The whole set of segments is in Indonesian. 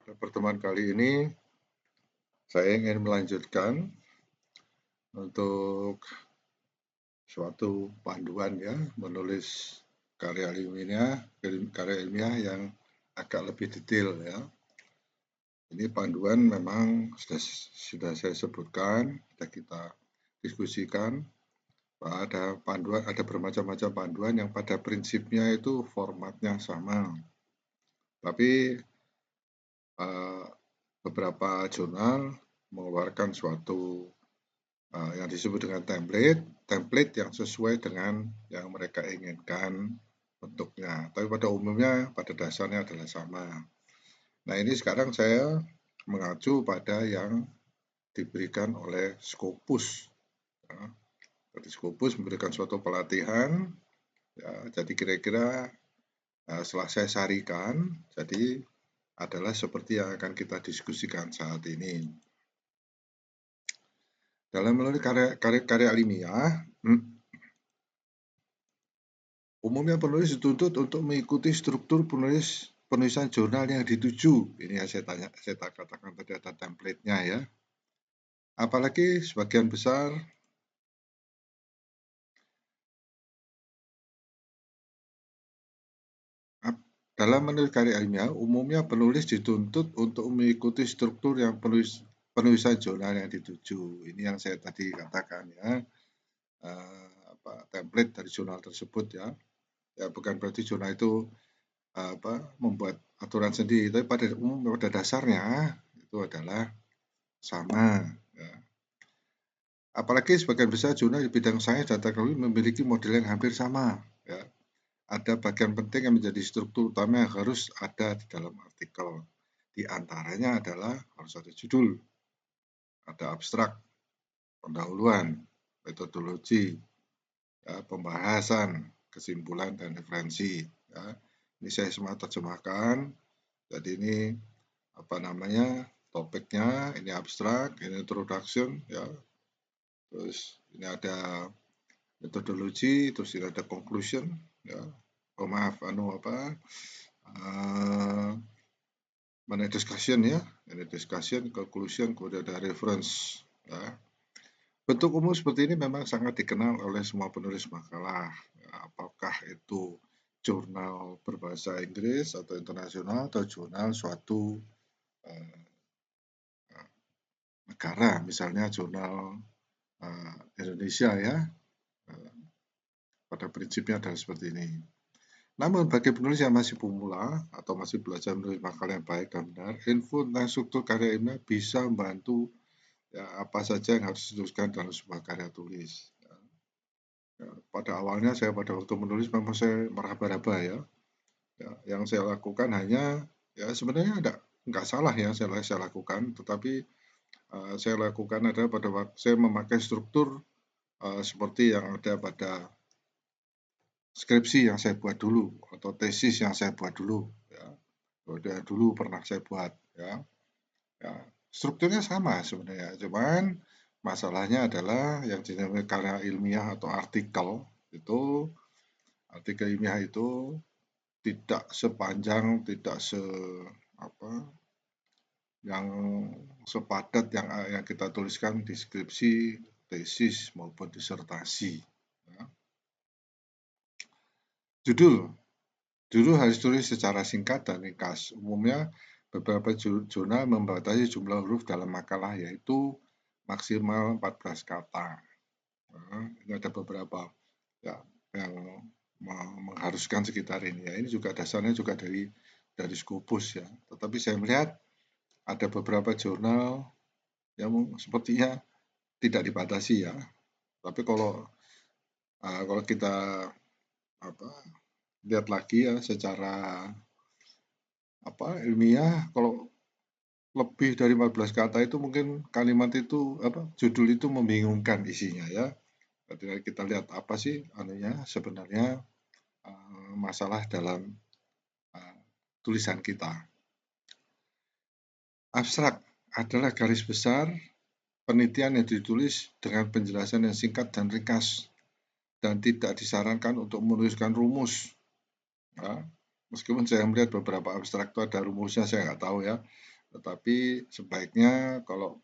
Pada pertemuan kali ini, saya ingin melanjutkan untuk suatu panduan ya, menulis karya ilmiah yang agak lebih detail ya. Ini panduan memang sudah saya sebutkan, sudah kita diskusikan bahwa ada bermacam-macam panduan yang pada prinsipnya itu formatnya sama. Tapi beberapa jurnal mengeluarkan suatu yang disebut dengan template yang sesuai dengan yang mereka inginkan bentuknya. Tapi pada umumnya, pada dasarnya adalah sama. Nah, ini sekarang saya mengacu pada yang diberikan oleh Scopus. Ya. Jadi Scopus memberikan suatu pelatihan, ya, jadi kira-kira setelah saya sarikan, jadi adalah seperti yang akan kita diskusikan saat ini. Dalam menulis karya ilmiah, umumnya penulis dituntut untuk mengikuti struktur penulisan jurnal yang dituju. Ini yang saya katakan tadi ada template-nya ya. Apalagi sebagian besar dalam menulis karya ilmiah, umumnya penulis dituntut untuk mengikuti struktur yang penulisan jurnal yang dituju. Ini yang saya tadi katakan ya. Template dari jurnal tersebut ya. Ya bukan berarti jurnal itu membuat aturan sendiri, tapi pada dasarnya itu adalah sama. Ya. Apalagi sebagian besar jurnal di bidang sains dan teknologi memiliki model yang hampir sama. Ya. Ada bagian penting yang menjadi struktur utama yang harus ada di dalam artikel. Di antaranya adalah harus ada judul, ada abstrak, pendahuluan, metodologi, ya, pembahasan, kesimpulan, dan referensi. Ya. Ini saya semua terjemahkan. Jadi ini topiknya, ini abstrak, ini introduction, ya. Terus ini ada metodologi, terus ini ada conclusion, ya. Discussion ya, ini discussion, conclusion, kemudian ada reference, ya. Bentuk umum seperti ini memang sangat dikenal oleh semua penulis makalah, ya, apakah itu jurnal berbahasa Inggris atau internasional atau jurnal suatu negara, misalnya jurnal Indonesia ya. Pada prinsipnya adalah seperti ini. Namun bagi penulis yang masih pemula atau masih belajar menulis makalah yang baik dan benar, info tentang struktur karya ilmiah bisa membantu ya, apa saja yang harus dituliskan dalam sebuah karya tulis. Ya, pada awalnya pada waktu menulis memang saya meraba-raba ya. Ya. Yang saya lakukan hanya ya sebenarnya nggak salah ya saya lakukan, tetapi saya lakukan adalah pada waktu saya memakai struktur seperti yang ada pada skripsi yang saya buat dulu atau tesis yang saya buat dulu ya. Dulu pernah saya buat ya. Ya, strukturnya sama sebenarnya, cuman masalahnya adalah yang dinamakan karya ilmiah atau artikel ilmiah itu tidak sepanjang, tidak yang sepadat yang kita tuliskan di skripsi, tesis maupun disertasi. Ya. Judul harus tulis secara singkat dan ringkas. Umumnya beberapa jurnal membatasi jumlah huruf dalam makalah yaitu maksimal 14 kata. Nah, ini ada beberapa ya, yang mengharuskan sekitar ini. Ya, ini juga dasarnya juga dari Scopus ya. Tetapi saya melihat ada beberapa jurnal yang sepertinya tidak dibatasi ya. Tapi kalau kita lihat lagi ya secara ilmiah, kalau lebih dari 14 kata itu mungkin kalimat itu judul itu membingungkan isinya ya. Jadi kita lihat apa sih sebenarnya masalah dalam tulisan kita. Abstrak adalah garis besar penelitian yang ditulis dengan penjelasan yang singkat dan ringkas dan tidak disarankan untuk menuliskan rumus. Ya. Meskipun saya melihat beberapa abstrak itu ada rumusnya, saya nggak tahu ya. Tetapi sebaiknya kalau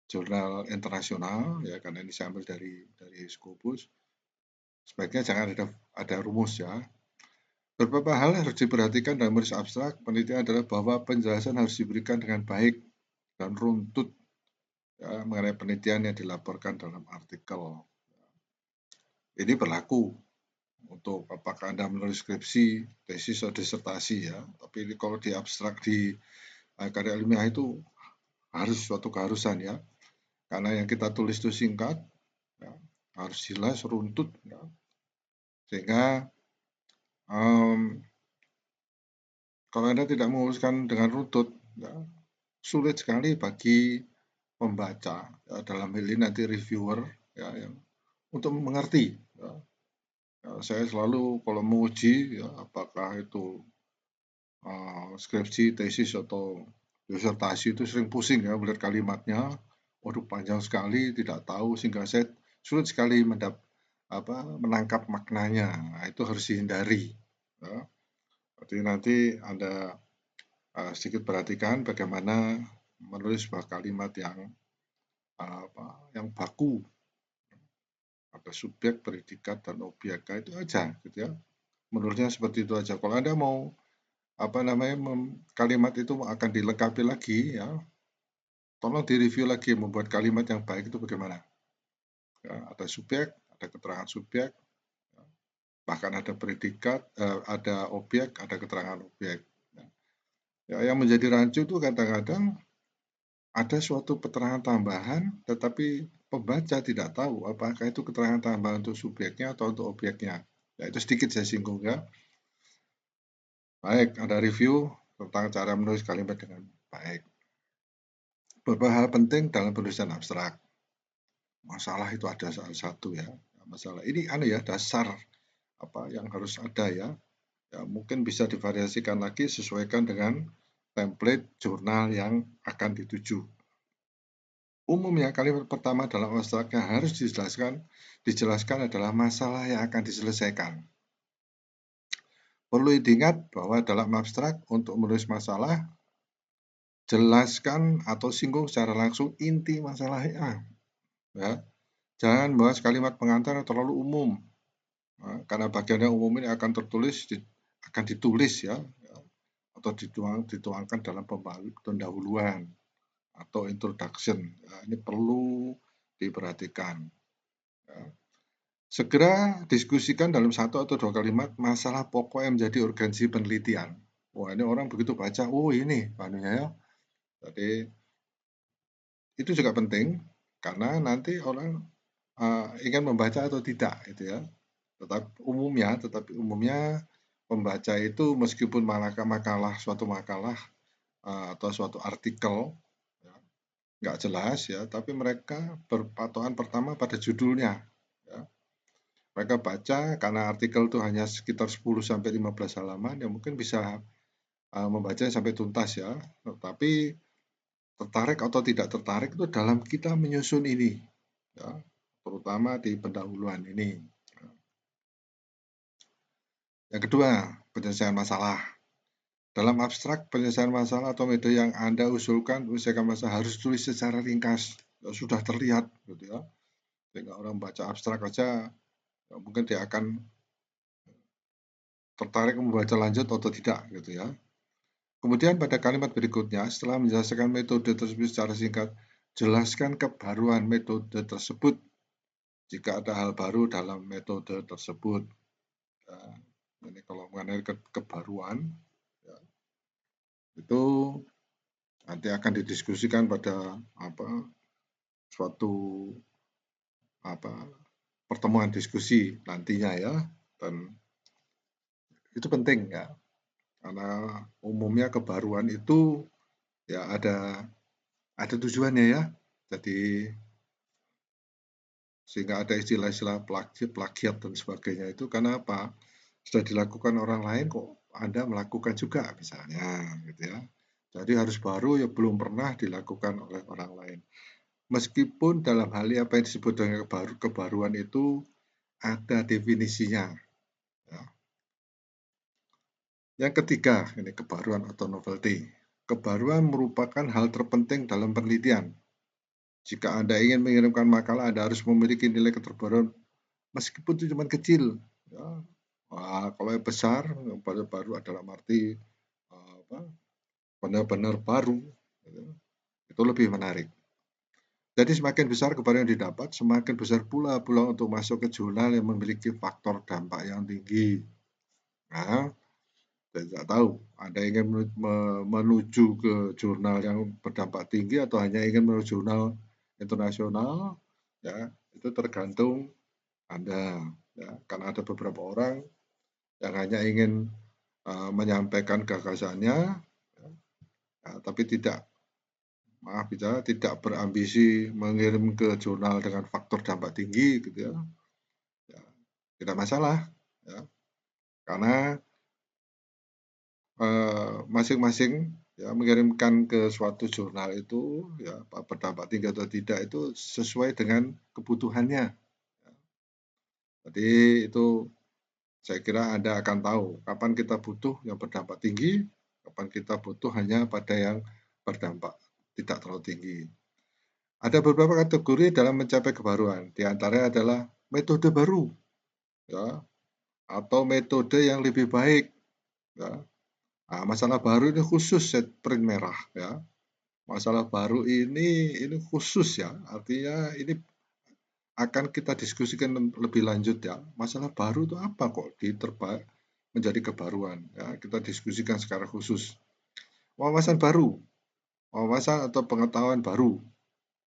jurnal internasional ya, karena ini saya ambil dari Scopus, sebaiknya jangan ada rumus ya. Beberapa hal harus diperhatikan dalam menulis abstrak penelitian adalah bahwa penjelasan harus diberikan dengan baik dan runtut ya, mengenai penelitian yang dilaporkan dalam artikel. Ini berlaku untuk apakah Anda menulis skripsi, tesis, atau disertasi ya. Tapi ini kalau di abstrak di karya ilmiah itu harus suatu keharusan ya. Karena yang kita tulis itu singkat, ya, harus jelas, runtut, ya. Sehingga kalau Anda tidak menuliskan dengan runtut, ya, sulit sekali bagi pembaca, ya, dalam hal ini nanti reviewer, ya, yang untuk mengerti. Ya. Ya, saya selalu kalau menguji, ya, apakah itu skripsi, tesis, atau disertasi itu sering pusing ya melihat kalimatnya, waduh panjang sekali, tidak tahu sehingga saya sulit sekali menangkap maknanya. Nah, itu harus dihindari. Ya. Jadi nanti Anda sedikit perhatikan bagaimana menulis sebuah kalimat yang baku, ada subjek, predikat, dan objek. Nah, itu aja, gitu ya. Menurutnya seperti itu aja. Kalau Anda mau kalimat itu akan dilengkapi lagi ya, tolong direview lagi membuat kalimat yang baik itu bagaimana. Ya, ada subjek, ada keterangan subjek, ya, bahkan ada predikat, ada objek, ada keterangan objek. Ya, yang menjadi rancu itu kadang-kadang ada suatu keterangan tambahan, tetapi pembaca tidak tahu apakah itu keterangan tambahan untuk subjeknya atau untuk objeknya. Ya, itu sedikit saya singgung ya. Baik, ada review tentang cara menulis kalimat dengan baik. Beberapa hal penting dalam penulisan abstrak. Masalah itu ada salah satu ya. Masalah ini ya dasar yang harus ada ya. Ya, mungkin bisa divariasikan lagi sesuaikan dengan template jurnal yang akan dituju. Umumnya kalimat pertama dalam abstrak yang harus dijelaskan adalah masalah yang akan diselesaikan. Perlu diingat bahwa dalam abstrak untuk menulis masalah, jelaskan atau singgung secara langsung inti masalahnya. Ya. Jangan bahas kalimat pengantar yang terlalu umum. Nah, karena bagian yang umum ini akan ditulis ya, atau dituangkan dalam pendahuluan atau introduction. Nah, ini perlu diperhatikan. Ya. Segera diskusikan dalam satu atau dua kalimat masalah pokok yang menjadi urgensi penelitian. Wah, ini orang begitu baca, oh ini ya. Jadi itu juga penting karena nanti orang ingin membaca atau tidak, gitu ya. Tetapi umumnya pembaca itu meskipun suatu makalah atau suatu artikel ya, nggak jelas ya, tapi mereka berpatokan pertama pada judulnya. Ya. Mereka baca karena artikel itu hanya sekitar 10-15 halaman, ya mungkin bisa membacanya sampai tuntas ya. Tetapi tertarik atau tidak tertarik itu dalam kita menyusun ini, ya, terutama di pendahuluan ini. Yang kedua, penyelesaian masalah. Dalam abstrak, penyelesaian masalah atau metode yang Anda usulkan menyelesaikan masalah harus tulis secara ringkas. Ya, sudah terlihat, gitu ya. Sehingga orang baca abstrak aja, ya, mungkin dia akan tertarik membaca lanjut atau tidak, gitu ya. Kemudian pada kalimat berikutnya, setelah menjelaskan metode tersebut secara singkat, jelaskan kebaruan metode tersebut jika ada hal baru dalam metode tersebut. Ya, ini kalau mengenai kebaruan, ya, itu nanti akan didiskusikan pada suatu pertemuan diskusi nantinya ya, dan itu penting ya, karena umumnya kebaruan itu ya ada tujuannya ya, jadi sehingga ada istilah-istilah plagiat dan sebagainya itu karena apa? Sudah dilakukan orang lain kok Anda melakukan juga misalnya, gitu ya. Jadi harus baru ya belum pernah dilakukan oleh orang lain. Meskipun dalam hal apa yang disebut dengan kebaruan itu ada definisinya. Ya. Yang ketiga, ini kebaruan atau novelty. kebaruan merupakan hal terpenting dalam penelitian. Jika Anda ingin mengirimkan makalah, Anda harus memiliki nilai keterbaruan meskipun itu cuma kecil. Ya. Kalau yang besar, yang baru adalah arti benar-benar baru, itu lebih menarik. Jadi semakin besar kebaruan yang didapat, semakin besar pula peluang untuk masuk ke jurnal yang memiliki faktor dampak yang tinggi. Nah, saya tidak tahu Anda ingin menuju ke jurnal yang berdampak tinggi atau hanya ingin menuju jurnal internasional, ya itu tergantung Anda. Ya, karena ada beberapa orang yang hanya ingin menyampaikan gagasannya, tapi tidak berambisi mengirim ke jurnal dengan faktor dampak tinggi, gitu ya. Ya, tidak masalah, ya, karena masing-masing ya mengirimkan ke suatu jurnal itu ya berdampak tinggi atau tidak itu sesuai dengan kebutuhannya. Jadi itu saya kira Anda akan tahu kapan kita butuh yang berdampak tinggi, kapan kita butuh hanya pada yang berdampak tidak terlalu tinggi. Ada beberapa kategori dalam mencapai kebaruan, di antaranya adalah metode baru, ya, atau metode yang lebih baik. Ya. Nah, masalah baru ini khusus set print merah, ya. Masalah baru ini khusus ya, artinya ini akan kita diskusikan lebih lanjut ya. Masalah baru itu apa kok menjadi kebaruan? Ya, kita diskusikan secara khusus. Wawasan baru, wawasan atau pengetahuan baru.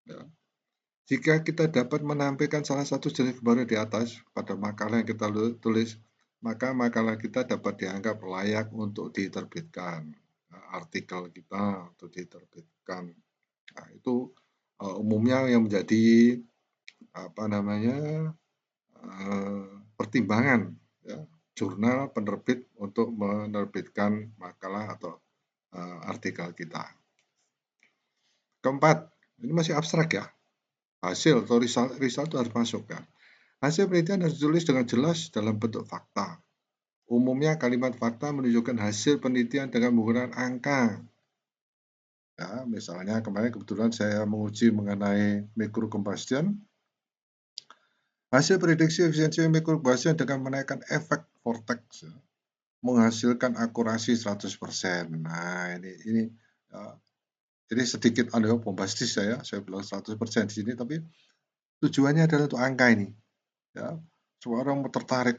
Ya. Jika kita dapat menampilkan salah satu jenis kebaruan di atas pada makalah yang kita tulis, maka makalah kita dapat dianggap layak untuk diterbitkan. Artikel kita untuk diterbitkan. Nah, itu umumnya yang menjadi pertimbangan ya, jurnal penerbit untuk menerbitkan makalah atau artikel kita. Keempat, ini masih abstrak ya. Hasil atau result itu harus masuk ya. Hasil penelitian harus ditulis dengan jelas dalam bentuk fakta. Umumnya kalimat fakta menunjukkan hasil penelitian dengan menggunakan angka. Ya, misalnya kemarin kebetulan saya menguji mengenai microcombustion. Hasil prediksi efisiensi microcombustion dengan menaikkan efek vortex ya, menghasilkan akurasi 100%. Nah, ini sedikit bombastis saya bilang 100% di sini, tapi tujuannya adalah untuk angka ini. Ya, semua orang tertarik,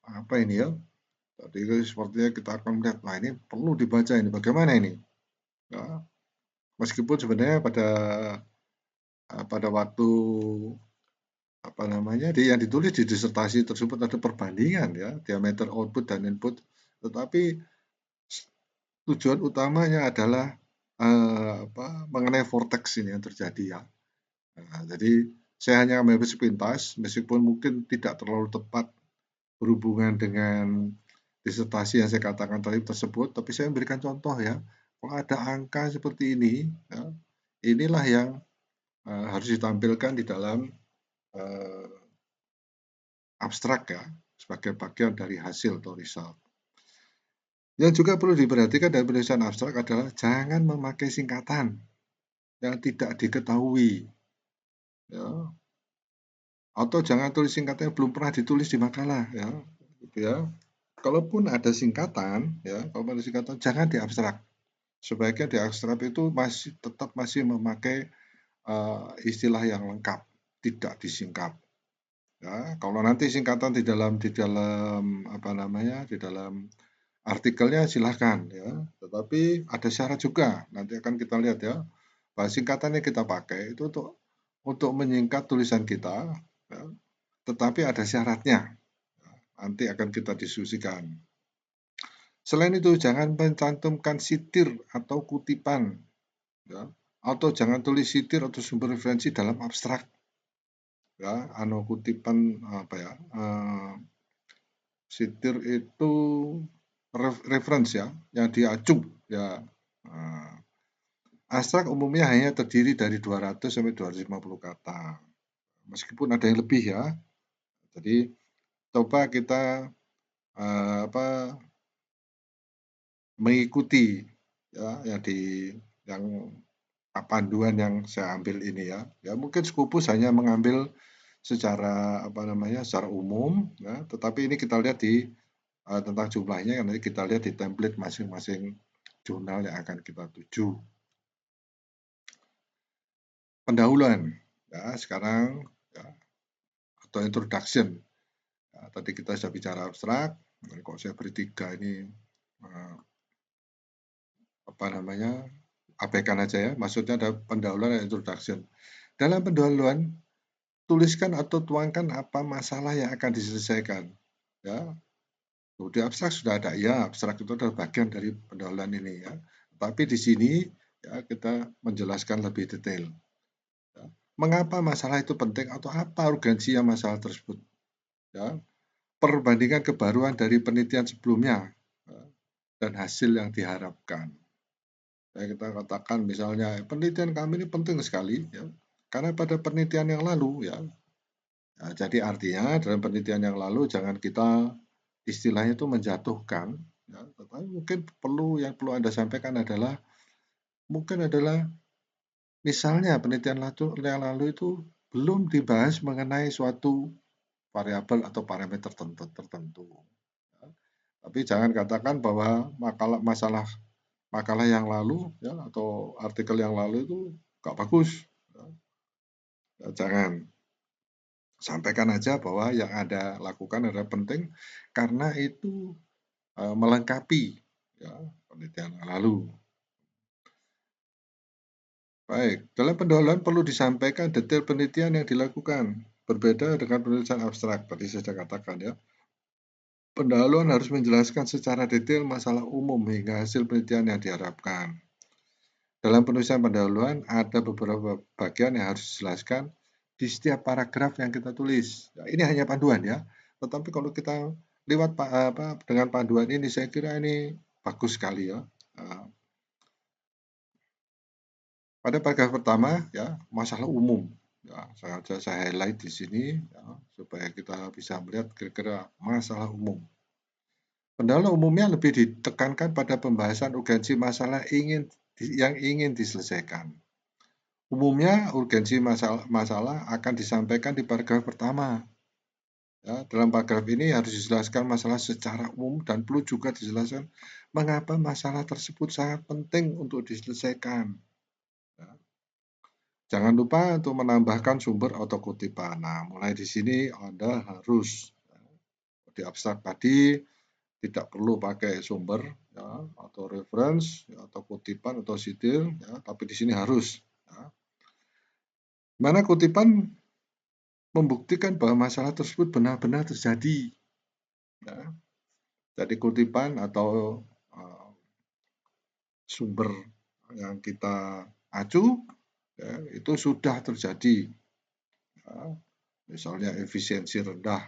apa ini ya? Jadi sepertinya kita akan melihat, nah ini perlu dibaca ini, bagaimana ini? Ya, meskipun sebenarnya pada waktu yang ditulis di disertasi tersebut ada perbandingan ya, diameter output dan input, tetapi tujuan utamanya adalah mengenai vortex ini yang terjadi ya. Nah, jadi saya hanya ambil sepintas, meskipun mungkin tidak terlalu tepat berhubungan dengan disertasi yang saya katakan tadi tersebut, tapi saya memberikan contoh ya. Kalau ada angka seperti ini, ya, inilah yang harus ditampilkan di dalam abstrak ya, sebagai bagian dari hasil atau result. Yang juga perlu diperhatikan dalam penulisan abstrak adalah jangan memakai singkatan yang tidak diketahui, ya. Atau jangan tulis singkatan yang belum pernah ditulis di makalah, ya. Gitu ya. Kalaupun ada singkatan, ya, kalau ada singkatan jangan diabstrak. Sebaiknya di abstrak itu tetap masih memakai istilah yang lengkap, tidak disingkat. Ya, kalau nanti singkatan di dalam artikelnya silahkan ya, tetapi ada syarat juga. Nanti akan kita lihat ya, bahwa singkatan yang kita pakai itu untuk menyingkat tulisan kita, ya, tetapi ada syaratnya. Nanti akan kita diskusikan. Selain itu, jangan mencantumkan sitir atau kutipan, ya, atau jangan tulis sitir atau sumber referensi dalam abstrak. Ya, kutipan sitir itu reference ya, yang diacung ya. Abstrak umumnya hanya terdiri dari 200 sampai 250 kata. Meskipun ada yang lebih ya. Jadi coba kita mengikuti ya, yang panduan yang saya ambil ini ya. Ya mungkin Scopus hanya mengambil secara apa namanya, secara umum ya, tetapi ini kita lihat di tentang jumlahnya nanti kita lihat di template masing-masing jurnal yang akan kita tuju. Pendahuluan ya, sekarang ya, atau introduction. Ya, tadi kita sudah bicara abstrak, kok saya beri 3 ini apa namanya, abaikan aja ya. Maksudnya ada pendahuluan dan introduction. Dalam pendahuluan, tuliskan atau tuangkan apa masalah yang akan diselesaikan. Ya, di abstrak sudah ada, ya abstrak itu adalah bagian dari pendahuluan ini ya. Tapi di sini ya kita menjelaskan lebih detail. Ya. Mengapa masalah itu penting atau apa urgensinya masalah tersebut? Ya. Perbandingan kebaruan dari penelitian sebelumnya ya, dan hasil yang diharapkan. Ya, kita katakan misalnya penelitian kami ini penting sekali ya, karena pada penelitian yang lalu ya. Nah, jadi artinya dalam penelitian yang lalu jangan kita istilahnya itu menjatuhkan, ya, tetapi mungkin yang perlu Anda sampaikan adalah mungkin adalah misalnya penelitian yang lalu itu belum dibahas mengenai suatu variabel atau parameter tertentu. Ya. Tapi jangan katakan bahwa makalah yang lalu ya, atau artikel yang lalu itu nggak bagus. Ya. Ya, jangan. Sampaikan aja bahwa yang Anda lakukan adalah penting karena itu melengkapi ya, penelitian yang lalu. Baik, dalam pendahuluan perlu disampaikan detail penelitian yang dilakukan. Berbeda dengan penulisan abstrak, tadi saya sudah katakan ya. Pendahuluan harus menjelaskan secara detail masalah umum hingga hasil penelitian yang diharapkan. Dalam penulisan pendahuluan ada beberapa bagian yang harus dijelaskan di setiap paragraf yang kita tulis. Nah, ini hanya panduan ya. Tetapi kalau kita lewat dengan panduan ini, saya kira ini bagus sekali ya. Pada paragraf pertama ya, masalah umum. Ya, saya highlight di sini ya, supaya kita bisa melihat kira-kira masalah umum. Pendahuluan umumnya lebih ditekankan pada pembahasan urgensi masalah yang ingin diselesaikan. Umumnya urgensi masalah akan disampaikan di paragraf pertama. Ya, dalam paragraf ini harus dijelaskan masalah secara umum dan perlu juga dijelaskan mengapa masalah tersebut sangat penting untuk diselesaikan. Ya. Jangan lupa untuk menambahkan sumber atau kutipan. Nah, mulai di sini Anda harus di abstrak tadi tidak perlu pakai sumber ya, atau reference ya, atau kutipan atau sitil, ya, tapi di sini harus. Ya. Mana kutipan membuktikan bahwa masalah tersebut benar-benar terjadi. Ya. Jadi kutipan atau sumber yang kita acu ya, itu sudah terjadi. Ya. Misalnya efisiensi rendah,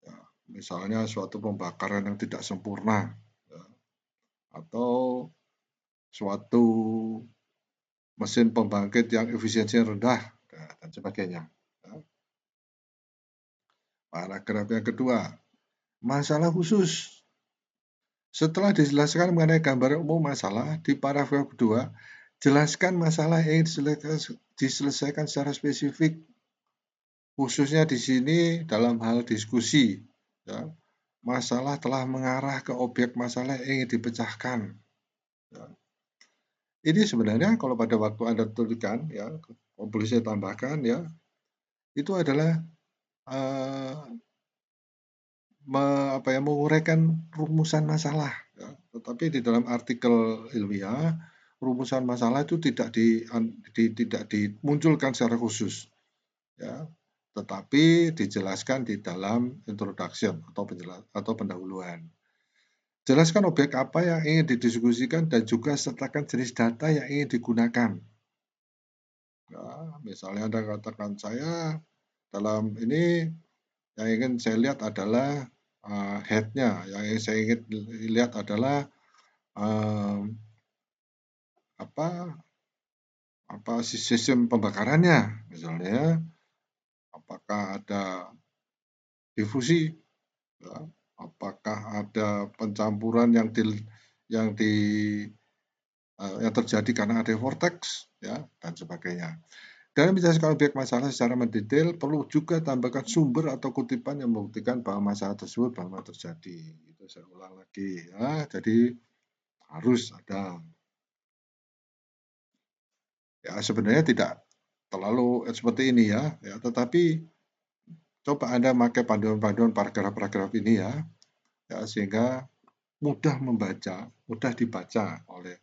ya. Misalnya suatu pembakaran yang tidak sempurna, ya. Atau suatu mesin pembangkit yang efisiensinya rendah, ya, dan sebagainya. Ya. Paragraf yang kedua, masalah khusus. Setelah dijelaskan mengenai gambaran umum masalah, di paragraf kedua, jelaskan masalah yang diselesaikan secara spesifik, khususnya di sini dalam hal diskusi. Ya, masalah telah mengarah ke objek masalah yang ingin dipecahkan. Ya. Ini sebenarnya kalau pada waktu Anda tuliskan, ya, boleh saya tambahkan, ya, itu adalah menguraikan rumusan masalah. Ya. Tetapi di dalam artikel ilmiah, rumusan masalah itu tidak dimunculkan secara khusus. Ya. Tetapi dijelaskan di dalam introduction atau pendahuluan. Jelaskan objek apa yang ingin didiskusikan dan juga sertakan jenis data yang ingin digunakan. Ya, misalnya Anda katakan saya dalam ini yang ingin saya lihat adalah head-nya, yang saya ingin lihat adalah apa sistem pembakarannya, misalnya apakah ada difusi, ya, apakah ada pencampuran yang yang terjadi karena ada vortex, ya, dan sebagainya. Dalam menjelaskan objek masalah secara mendetail, perlu juga tambahkan sumber atau kutipan yang membuktikan bahwa masalah tersebut benar terjadi. Itu saya ulang lagi ya. Jadi harus ada. Ya sebenarnya tidak terlalu seperti ini ya, tetapi coba Anda pakai panduan-panduan paragraf-paragraf ini ya sehingga mudah membaca, mudah dibaca oleh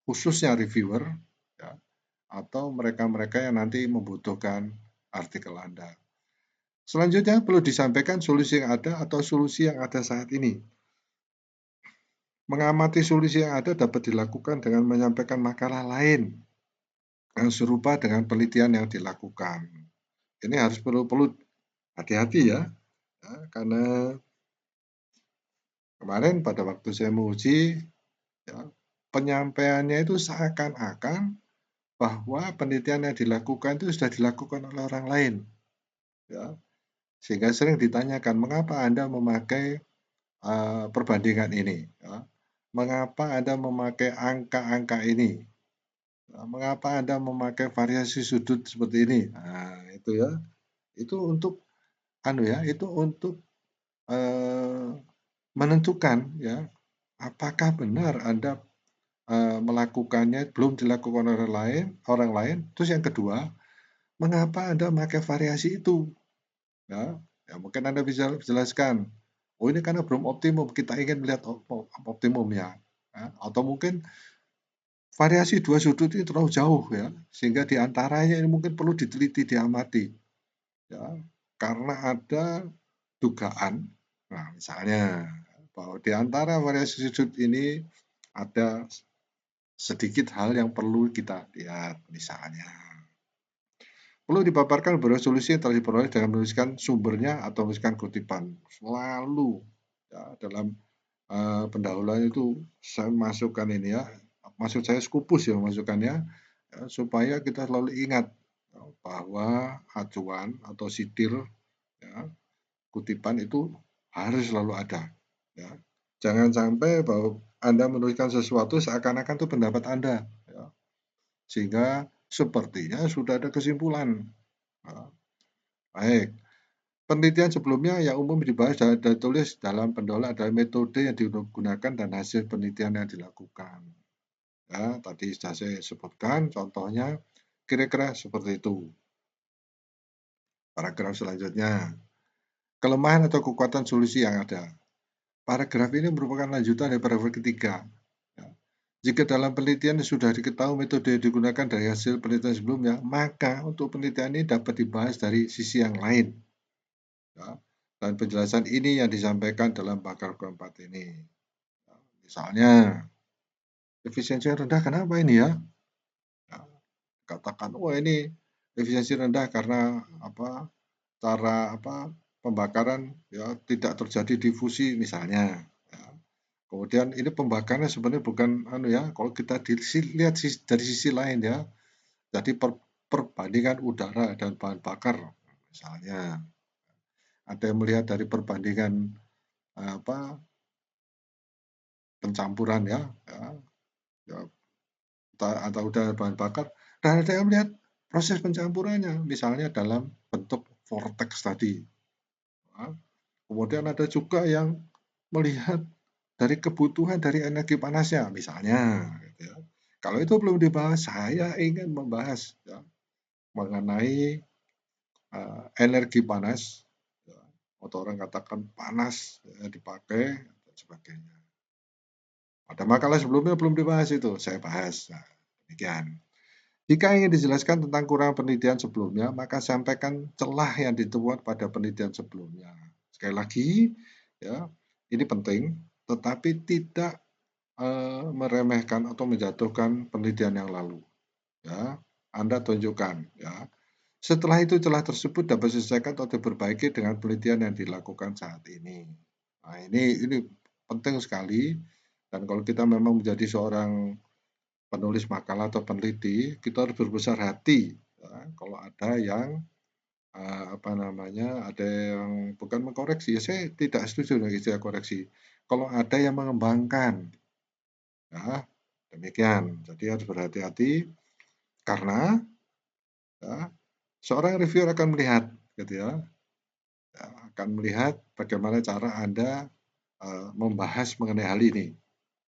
khususnya reviewer ya, atau mereka-mereka yang nanti membutuhkan artikel Anda. Selanjutnya perlu disampaikan solusi yang ada atau solusi yang ada saat ini. Mengamati solusi yang ada dapat dilakukan dengan menyampaikan makalah lain yang serupa dengan penelitian yang dilakukan. Ini harus perlu hati-hati ya, karena kemarin pada waktu saya menguji, ya, penyampaiannya itu seakan-akan bahwa penelitian yang dilakukan itu sudah dilakukan oleh orang lain, ya. Sehingga sering ditanyakan, mengapa Anda memakai perbandingan ini? Ya. Mengapa Anda memakai angka-angka ini? Mengapa Anda memakai variasi sudut seperti ini? Nah, itu ya. Itu untuk itu untuk menentukan ya, apakah benar Anda melakukannya belum dilakukan orang lain. Terus yang kedua, mengapa Anda memakai variasi itu? Ya, ya mungkin Anda bisa jelaskan. Oh ini karena belum optimum, kita ingin melihat optimumnya. Ya. Atau mungkin variasi dua sudut ini terlalu jauh ya, sehingga diantaranya ini mungkin perlu diteliti, diamati. Ya, karena ada dugaan, nah misalnya bahwa di antara variasi sudut ini ada sedikit hal yang perlu kita lihat, misalnya. Perlu dipaparkan beberapa solusi yang telah diperoleh dengan menuliskan sumbernya atau menuliskan kutipan. Selalu ya, dalam pendahuluan itu saya masukkan ini ya, maksud saya Scopus ya masukkannya, supaya kita selalu ingat bahwa acuan atau sitir ya, kutipan itu harus selalu ada. Ya. Jangan sampai bahwa Anda menuliskan sesuatu seakan-akan itu pendapat Anda. Ya. Sehingga sepertinya sudah ada kesimpulan. Nah, baik. Penelitian sebelumnya yang umum dibahas dan ditulis dalam pendahuluan adalah metode yang digunakan dan hasil penelitian yang dilakukan. Ya, tadi sudah saya sebutkan contohnya kira-kira seperti itu. Paragraf selanjutnya, kelemahan atau kekuatan solusi yang ada. Paragraf ini merupakan lanjutan dari paragraf ketiga. Ya. Jika dalam penelitian sudah diketahui metode yang digunakan dari hasil penelitian sebelumnya, maka untuk penelitian ini dapat dibahas dari sisi yang lain. Ya. Dan penjelasan ini yang disampaikan dalam paragraf keempat ini. Ya. Misalnya, efisiensi rendah kenapa ini ya? Ya. Katakan, wah ini efisiensi rendah karena cara pembakaran ya tidak terjadi difusi misalnya. Ya. Kemudian ini pembakarannya sebenarnya bukan kalau kita lihat dari sisi lain ya. Jadi perbandingan udara dan bahan bakar misalnya. Ada yang melihat dari perbandingan pencampuran ya, ya atau udara bahan bakar, dan ada yang melihat proses pencampurannya misalnya dalam bentuk vortex tadi. Ya. Kemudian ada juga yang melihat dari kebutuhan dari energi panasnya misalnya. Gitu ya. Kalau itu belum dibahas, saya ingin membahas ya, mengenai energi panas, ya, atau orang katakan panas ya, dipakai dan sebagainya. Ada makalah sebelumnya belum dibahas itu, saya bahas. Nah, demikian. Jika ingin dijelaskan tentang kurang penelitian sebelumnya, maka sampaikan celah yang ditemukan pada penelitian sebelumnya. Sekali lagi, ya, ini penting, tetapi tidak meremehkan atau menjatuhkan penelitian yang lalu. Ya, Anda tunjukkan. Ya. Setelah itu celah tersebut dapat diselesaikan atau diperbaiki dengan penelitian yang dilakukan saat ini. Nah, ini penting sekali. Dan kalau kita memang menjadi seorang penulis makalah atau peneliti, kita harus berbesar hati. Ya, kalau ada yang ada yang bukan mengkoreksi, ya saya tidak setuju dengan istilah koreksi. Kalau ada yang mengembangkan, ya, Demikian. Jadi harus berhati-hati karena ya, seorang reviewer akan melihat gitu ya, akan melihat bagaimana cara Anda membahas mengenai hal ini.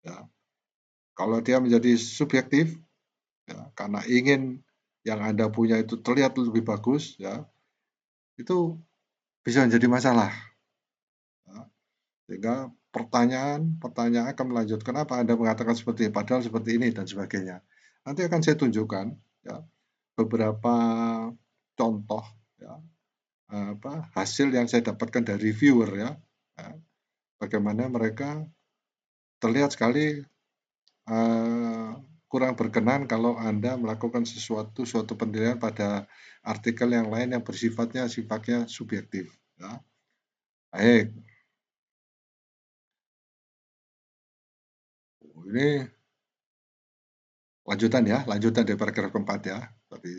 Ya. Kalau dia menjadi subjektif, ya, karena ingin yang Anda punya itu terlihat lebih bagus, ya, itu bisa menjadi masalah. Ya. Sehingga pertanyaan akan melanjutkan, kenapa Anda mengatakan seperti ini, padahal seperti ini, dan sebagainya. Nanti akan saya tunjukkan ya, beberapa contoh ya, hasil yang saya dapatkan dari reviewer ya, bagaimana mereka terlihat sekali kurang berkenan kalau Anda melakukan suatu penilaian pada artikel yang lain yang sifatnya subjektif. Ya. Baik, ini lanjutan dari paragraf keempat ya. Tapi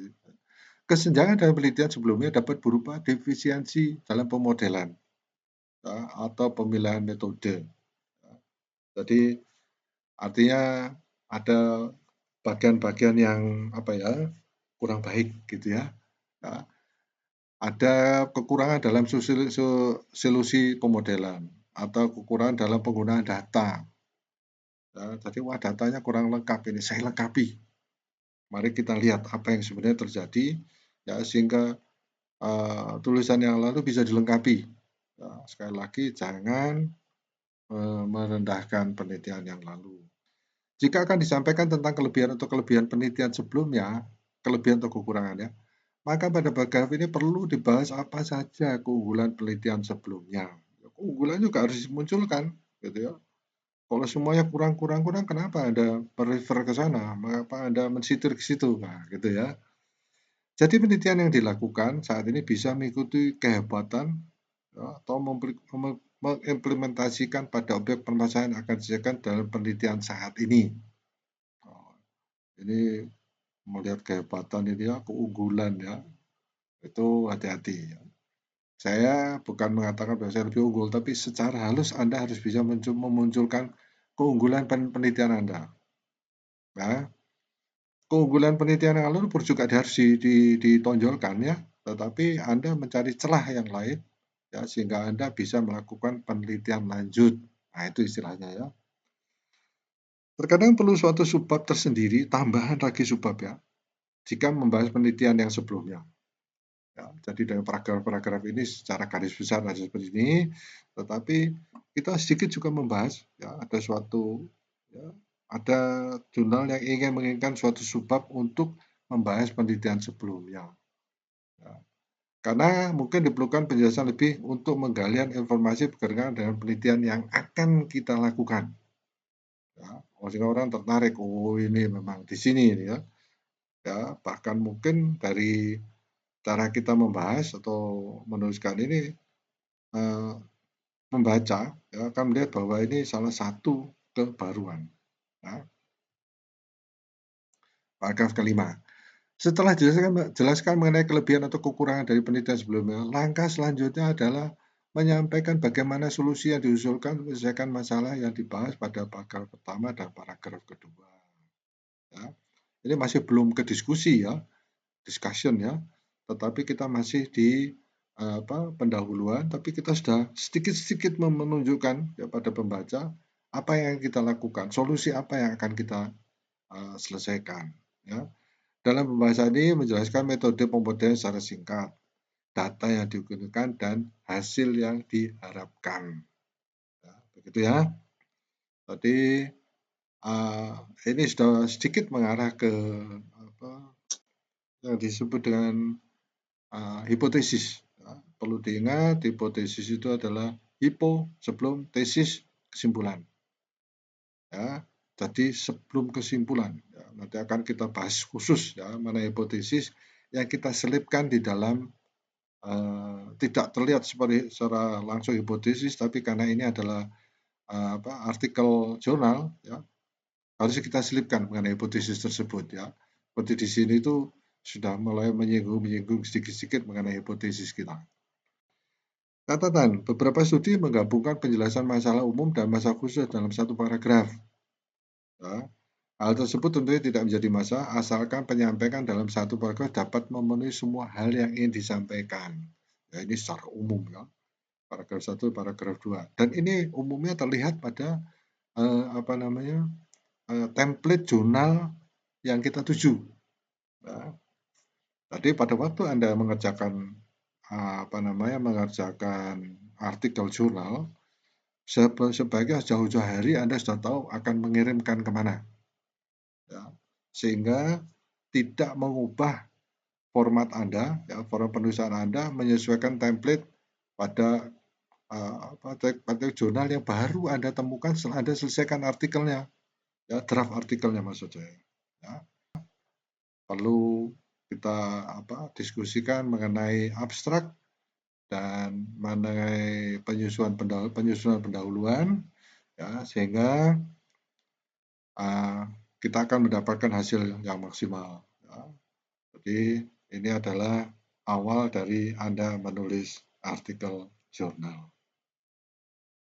kesenjangan dalam penelitian sebelumnya dapat berupa defisiensi dalam pemodelan ya, atau pemilihan metode. Ya. Jadi artinya ada bagian-bagian yang kurang baik gitu ya. Ya. Ada kekurangan dalam solusi pemodelan atau kekurangan dalam penggunaan data. Ya, jadi wah datanya kurang lengkap ini, saya lengkapi. Mari kita lihat apa yang sebenarnya terjadi ya sehingga tulisan yang lalu bisa dilengkapi. Ya, sekali lagi jangan merendahkan penelitian yang lalu. Jika akan disampaikan tentang kelebihan atau kelebihan penelitian sebelumnya, kelebihan atau kekurangannya, maka pada paragraf ini perlu dibahas apa saja keunggulan penelitian sebelumnya. Keunggulan juga harus dimunculkan, gitu ya. Kalau semuanya kurang, kenapa Anda merefer ke sana? Mengapa Anda mensitir ke situ? Nah, gitu ya. Jadi penelitian yang dilakukan saat ini bisa mengikuti kehebatan ya, atau mengimplementasikan pada objek permasalahan yang akan diselesaikan dalam penelitian saat ini. Oh, ini melihat kehebatan ini ya, keunggulan ya, itu hati-hati ya. Saya bukan mengatakan bahwa saya lebih unggul, tapi secara halus Anda harus bisa memunculkan keunggulan penelitian Anda. Nah, keunggulan penelitian yang lalu juga harus ditonjolkan ya, tetapi Anda mencari celah yang lain ya sehingga Anda bisa melakukan penelitian lanjut. Nah, itu istilahnya ya. Terkadang perlu suatu subbab tersendiri, tambahan lagi subbab ya, jika membahas penelitian yang sebelumnya. Ya, jadi dari paragraf-paragraf ini secara garis besar ada seperti ini, tetapi kita sedikit juga membahas ya ada suatu ya, ada jurnal yang ingin menginginkan suatu subbab untuk membahas penelitian sebelumnya. Ya. Karena mungkin diperlukan penjelasan lebih untuk menggalian informasi berkaitan dengan penelitian yang akan kita lakukan. Ya, sehingga orang tertarik, oh ini memang di sini ya. Ya, bahkan mungkin dari cara kita membahas atau menuliskan ini membaca ya, akan melihat bahwa ini salah satu kebaruan. Ya. Paragraf kelima. Setelah jelaskan mengenai kelebihan atau kekurangan dari penelitian sebelumnya, langkah selanjutnya adalah menyampaikan bagaimana solusi yang diusulkan untuk menyelesaikan masalah yang dibahas pada paragraf pertama dan paragraf kedua. Ya. Ini masih belum ke diskusi ya, discussion ya, tetapi kita masih di pendahuluan, tapi kita sudah sedikit-sedikit menunjukkan ya, pada pembaca apa yang kita lakukan, solusi apa yang akan kita selesaikan. Ya. Dalam pembahasan ini menjelaskan metode pemodelan secara singkat, data yang digunakan, dan hasil yang diharapkan. Ya, begitu ya. Tadi ini sudah sedikit mengarah ke apa yang disebut dengan hipotesis. Ya, perlu diingat, hipotesis itu adalah hipo sebelum tesis kesimpulan. Ya, jadi sebelum kesimpulan, ya, nanti akan kita bahas khusus ya mana hipotesis yang kita selipkan di dalam tidak terlihat secara langsung hipotesis, tapi karena ini adalah artikel jurnal, ya, harus kita selipkan mengenai hipotesis tersebut ya. Seperti di sini itu sudah mulai menyinggung sedikit-sedikit mengenai hipotesis kita. Catatan, beberapa studi menggabungkan penjelasan masalah umum dan masalah khusus dalam satu paragraf. Ya. Hal tersebut tentunya tidak menjadi masalah asalkan penyampaian dalam satu paragraf dapat memenuhi semua hal yang ingin disampaikan. Ya, ini secara umum ya. Paragraf 1, paragraf 2. Dan ini umumnya terlihat pada template jurnal yang kita tuju. Ya. Tadi pada waktu Anda mengerjakan artikel jurnal, sebaiknya jauh-jauh hari Anda sudah tahu akan mengirimkan kemana. Ya. Sehingga tidak mengubah format Anda, ya, format penulisan Anda menyesuaikan template pada pada jurnal yang baru Anda temukan setelah Anda selesaikan artikelnya, ya, draft artikelnya maksud saya. Ya. Perlu kita diskusikan mengenai abstrak dan mengenai penyusunan pendahuluan, ya, sehingga kita akan mendapatkan hasil yang maksimal. Ya. Jadi ini adalah awal dari Anda menulis artikel jurnal.